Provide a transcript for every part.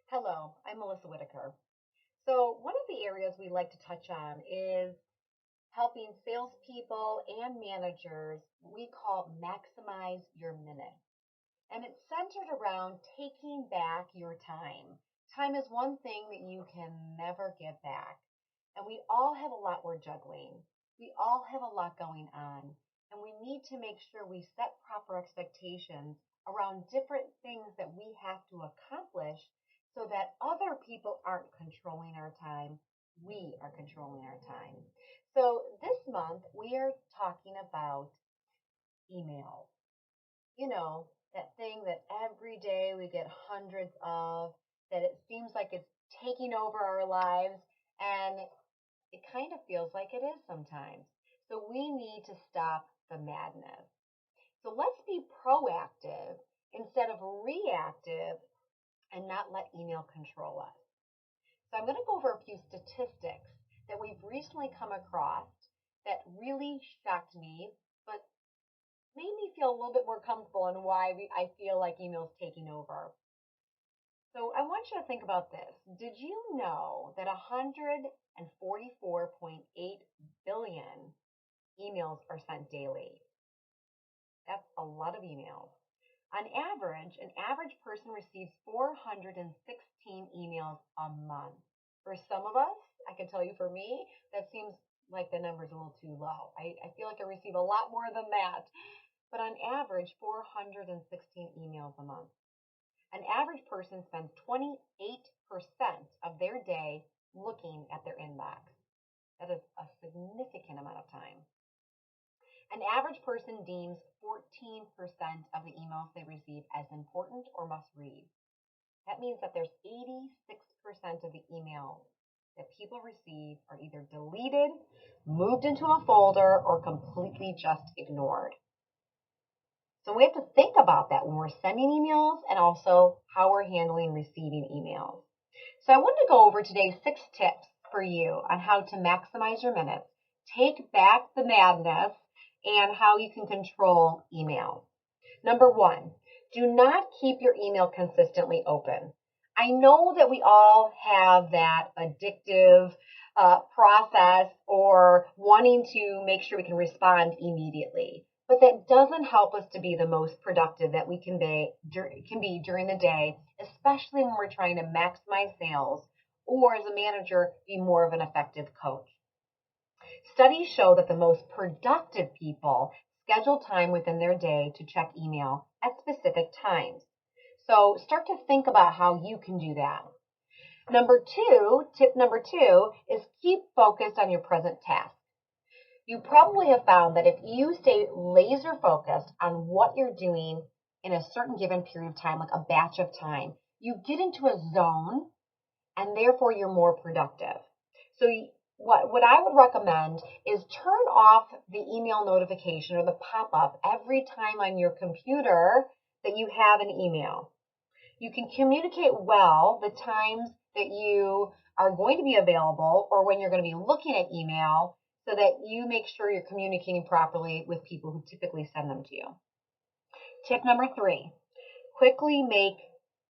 Hello, I'm Melissa Whitaker. So, one of the areas we like to touch on is helping salespeople and managers we call maximize your minutes. And it's centered around taking back your time. Time is one thing that you can never get back. And we all have a lot we're juggling. We all have a lot going on. And we need to make sure we set proper expectations around different things that we have to accomplish so that other people aren't controlling our time. We are controlling our time. So this month we are talking about emails. You know, that thing that every day we get hundreds of, that it seems like it's taking over our lives, and it kind of feels like it is sometimes. So we need to stop the madness. So let's be proactive instead of reactive and not let email control us. So I'm going to go over a few statistics that we've recently come across that really shocked me, but made me feel a little bit more comfortable on why I feel like email's taking over. So I want you to think about this. Did you know that 144.8 billion emails are sent daily? That's a lot of emails. On average, an average person receives 416 emails a month. For some of us, I can tell you for me, that seems like the number's a little too low. I feel like I receive a lot more than that. But on average, 416 emails a month. An average person spends 28% of their day looking at their inbox. That is a significant amount of time. An average person deems 14% of the emails they receive as important or must read. That means that there's 86% of the emails that people receive are either deleted, moved into a folder, or completely just ignored. So we have to think about that when we're sending emails and also how we're handling receiving emails. So I wanted to go over today's 6 tips for you on how to maximize your minutes, take back the madness, and how you can control email. Number 1, do not keep your email consistently open. I know that we all have that addictive process or wanting to make sure we can respond immediately. But that doesn't help us to be the most productive that we can be during the day, especially when we're trying to maximize sales or as a manager, be more of an effective coach. Studies show that the most productive people schedule time within their day to check email at specific times. So start to think about how you can do that. Tip number two is keep focused on your present task. You probably have found that if you stay laser focused on what you're doing in a certain given period of time, like a batch of time, you get into a zone and therefore you're more productive. So what I would recommend is turn off the email notification or the pop-up every time on your computer that you have an email. You can communicate well the times that you are going to be available or when you're going to be looking at email, so that you make sure you're communicating properly with people who typically send them to you. Tip number 3, quickly make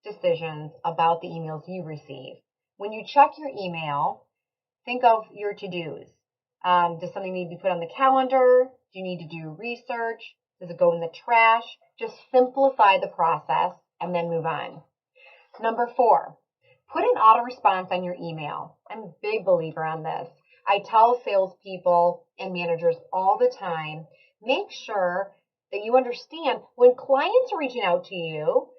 decisions about the emails you receive. When you check your email, think of your to-dos. Does something need to be put on the calendar? Do you need to do research? Does it go in the trash? Just simplify the process and then move on. Number 4, put an auto response on your email. I'm a big believer on this. I tell salespeople and managers all the time, make sure that you understand when clients are reaching out to you,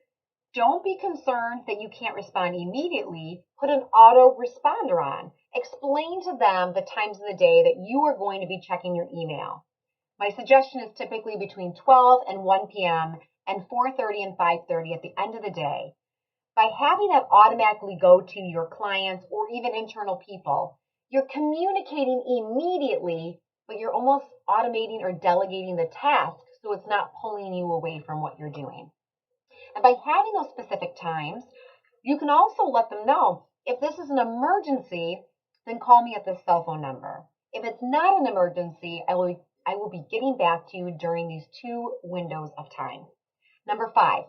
don't be concerned that you can't respond immediately. Put an auto responder on. Explain to them the times of the day that you are going to be checking your email. My suggestion is typically between 12 and 1 p.m. and 4:30 and 5:30 at the end of the day. By having that automatically go to your clients or even internal people, you're communicating immediately, but you're almost automating or delegating the task so it's not pulling you away from what you're doing. And by having those specific times, you can also let them know, if this is an emergency, then call me at this cell phone number. If it's not an emergency, I will be getting back to you during these 2 windows of time. Number 5,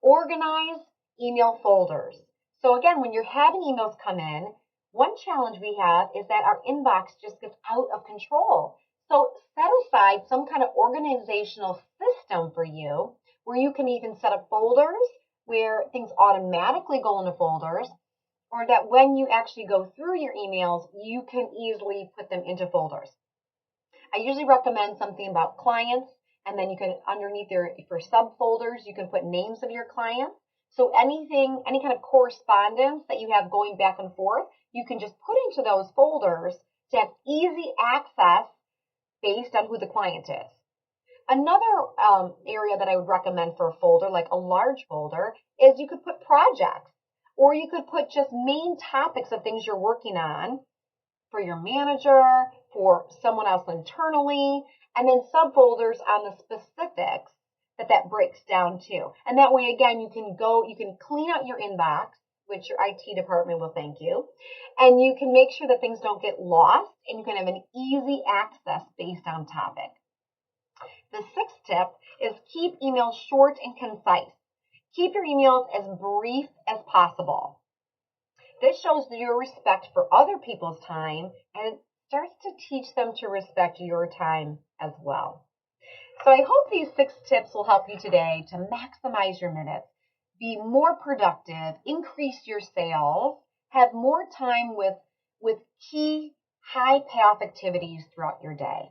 organize email folders. So again, when you're having emails come in, one challenge we have is that our inbox just gets out of control. So set aside some kind of organizational system for you where you can even set up folders where things automatically go into folders, or that when you actually go through your emails, you can easily put them into folders. I usually recommend something about clients, and then you can, underneath for subfolders, you can put names of your clients. So any kind of correspondence that you have going back and forth, you can just put into those folders to have easy access based on who the client is. Another area that I would recommend for a folder, like a large folder, is you could put projects, or you could put just main topics of things you're working on for your manager, for someone else internally, and then subfolders on the specifics that breaks down to. And that way, again, you can clean out your inbox, which your IT department will thank you, and you can make sure that things don't get lost, and you can have an easy access based on topic. The sixth tip is keep emails short and concise. Keep your emails as brief as possible. This shows your respect for other people's time, and it starts to teach them to respect your time as well. So I hope these 6 tips will help you today to maximize your minutes, be more productive, increase your sales, have more time with key high payoff activities throughout your day.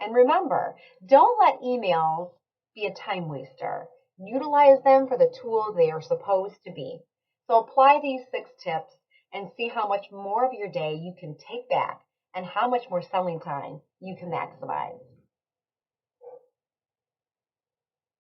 And remember, don't let emails be a time waster. Utilize them for the tool they are supposed to be. So apply these 6 tips and see how much more of your day you can take back and how much more selling time you can maximize.